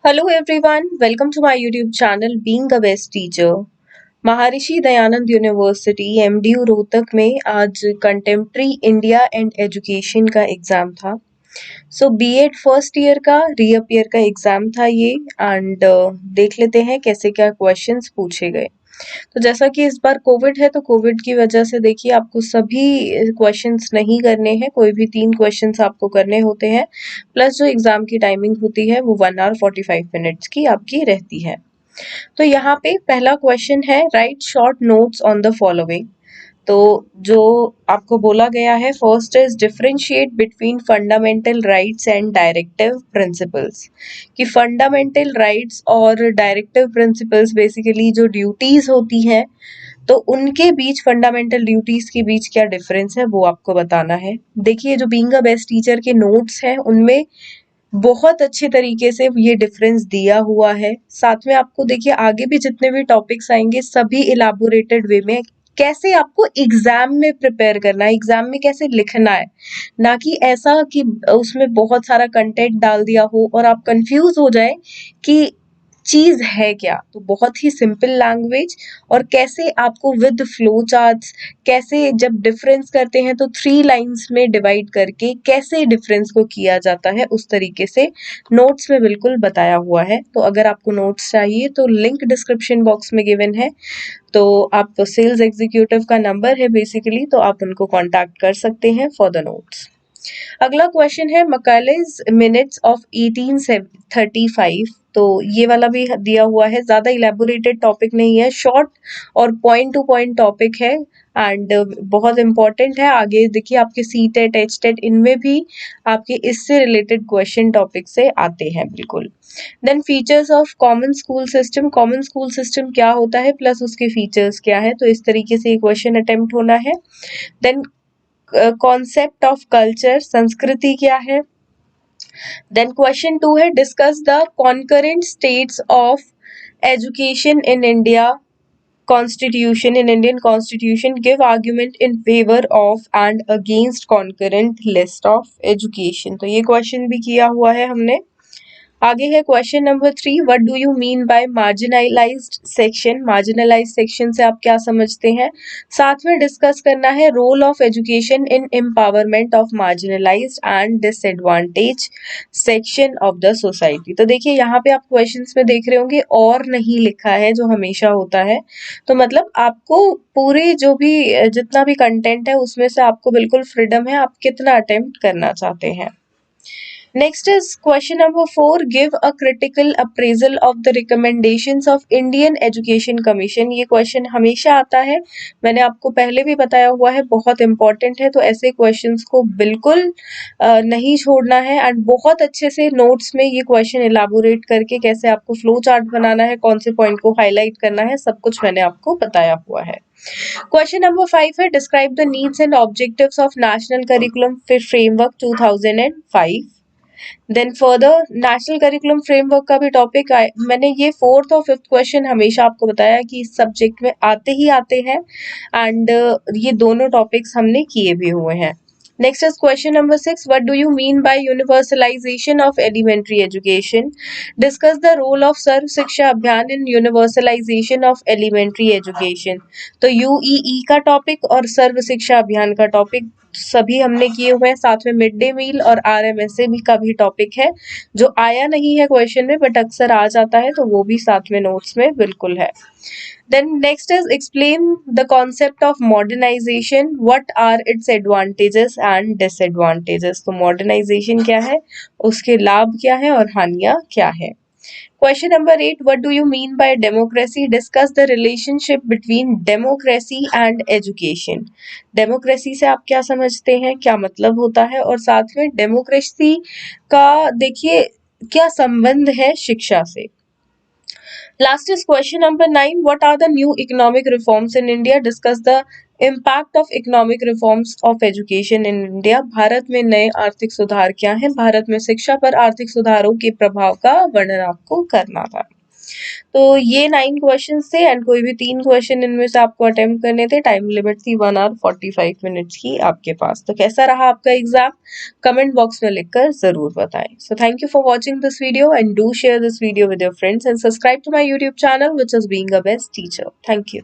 Hello everyone, welcome to my YouTube channel Being a Best Teacher. Maharshi Dayanand university MDU Rohtak में आज contemporary India and education का exam था। BEd first year का reappear का exam था ये एंड देख लेते हैं कैसे क्या क्वेश्चंस पूछे गए। तो जैसा कि इस बार कोविड है तो कोविड की वजह से देखिए आपको सभी क्वेश्चंस नहीं करने हैं, कोई भी 3 क्वेश्चंस आपको करने होते हैं, प्लस जो एग्जाम की टाइमिंग होती है वो 1 आवर 45 मिनट्स की आपकी रहती है। तो यहाँ पे पहला क्वेश्चन है right short notes on the following. तो जो आपको बोला गया है first is differentiate between fundamental rights and directive principles, कि फंडामेंटल राइट्स और डायरेक्टिव प्रिंसिपल्स बेसिकली जो ड्यूटीज होती हैं तो उनके बीच फंडामेंटल ड्यूटीज के बीच क्या डिफरेंस है वो आपको बताना है। देखिए जो बीइंग अ बेस्ट टीचर के नोट्स हैं उनमें बहुत अच्छे तरीके से ये डिफरेंस दिया हुआ है। साथ में आपको देखिए आगे भी जितने भी टॉपिक्स आएंगे सभी इलाबोरेटेड वे में कैसे आपको एग्जाम में प्रिपेयर करना है, एग्जाम में कैसे लिखना है, ना कि ऐसा कि उसमें बहुत सारा कंटेंट डाल दिया हो और आप कंफ्यूज हो जाए कि चीज है क्या। तो बहुत ही सिंपल लैंग्वेज और कैसे आपको विद फ्लो चार्ट्स, कैसे जब डिफरेंस करते हैं तो 3 लाइंस में डिवाइड करके कैसे डिफरेंस को किया जाता है उस तरीके से नोट्स में बिल्कुल बताया हुआ है। तो अगर आपको नोट्स चाहिए तो लिंक डिस्क्रिप्शन बॉक्स में गिवन है, तो आप सेल्स एग्जीक्यूटिव का नंबर है बेसिकली, तो आप उनको कांटेक्ट कर सकते हैं फॉर द नोट्स। अगला क्वेश्चन है मकैलेज मिनट्स ऑफ 1835। तो ये वाला भी दिया हुआ है, ज्यादा इलेबोरेटेड टॉपिक नहीं है, शॉर्ट और पॉइंट टू पॉइंट टॉपिक है एंड बहुत इंपॉर्टेंट है। आगे देखिए आपके सी टेट एच टेट इनमें भी आपके इससे रिलेटेड क्वेश्चन टॉपिक से आते हैं बिल्कुल। Then features of common school system, common school system क्या होता है प्लस उसके फीचर्स क्या है, तो इस तरीके से ये क्वेश्चन अटेम्प्ट होना है। देन कॉन्सेप्ट ऑफ कल्चर, संस्कृति क्या है। देन क्वेश्चन 2 है discuss the concurrent states of education in India constitution, in Indian constitution, give argument in favour of and against concurrent list of education. तो ये question भी किया हुआ है हमने। आगे है question number 3, what do you mean bye marginalised section, marginalised section से आप क्या समझते हैं। साथ में डिस्कस करना है role of education in empowerment of marginalised and disadvantage section of the society. तो देखिए यहाँ पे आप क्वेश्चंस में देख रहे होंगे और नहीं लिखा है जो हमेशा होता है, तो मतलब आपको पूरे जो भी जितना भी कंटेंट है उसमें से आपको बिल्कुल फ्रीडम है, आप कितना अटेम्प्ट करना चाहते हैं। Next is question number 4, give a critical appraisal of the recommendations of Indian Education Commission। ये क्वेश्चन हमेशा आता है, मैंने आपको पहले भी बताया हुआ है, बहुत इंपॉर्टेंट है, तो ऐसे क्वेश्चंस को बिल्कुल नहीं छोड़ना है एंड बहुत अच्छे से नोट्स में ये क्वेश्चन इलाबोरेट करके कैसे आपको फ्लो चार्ट बनाना है, कौन से पॉइंट को हाईलाइट करना है, सब कुछ मैंने आपको बताया हुआ है। क्वेश्चन नंबर 5 है describe the needs and objectives of national curriculum framework 2005। Then further national curriculum framework का भी टॉपिक मैंने ये 4th और 5th क्वेश्चन हमेशा आपको बताया कि इस सब्जेक्ट में आते ही आते हैं एंड ये दोनों टॉपिक्स हमने किए भी हुए हैं। Next is question number 6, what do you mean by universalization of elementary education, discuss the role of Sarva Shiksha Abhiyan in universalization of elementary education. तो यूईई का टॉपिक और सर्व शिक्षा अभियान का टॉपिक सभी हमने किए हुए हैं, साथ में मिड डे मील और आरएमएसए भी का भी टॉपिक है जो आया नहीं है क्वेश्चन में बट अक्सर आ जाता है, तो वो भी साथ में नोट्स में बिल्कुल है। Then next is explain the concept of modernization. What are its advantages and disadvantages? तो modernization क्या है, उसके लाभ क्या है और हानियां क्या है। Question number 8, what do you mean by democracy? Discuss the relationship between democracy and education. Democracy से आप क्या समझते हैं, क्या मतलब होता है, और साथ में democracy का देखिए क्या संबंध है शिक्षा से। Last is question number 9, what are the new economic reforms in India? Discuss the impact of economic reforms of education in India. Bharat में नए आर्थिक सुधार क्या हैं, भारत में शिक्षा पर आर्थिक सुधारों के प्रभाव का वर्णन आपको करना था। तो ये 9 क्वेश्चंस थे एंड कोई भी 3 क्वेश्चन इनमें से आपको अटेम्प्ट करने थे। टाइम लिमिट थी 1 आवर 45 मिनट्स की आपके पास। तो कैसा रहा आपका एग्जाम? कमेंट बॉक्स में लिखकर जरूर बताएं। So thank you for watching this video and do share this video with your friends and subscribe to my YouTube channel which is being a best teacher. Thank you.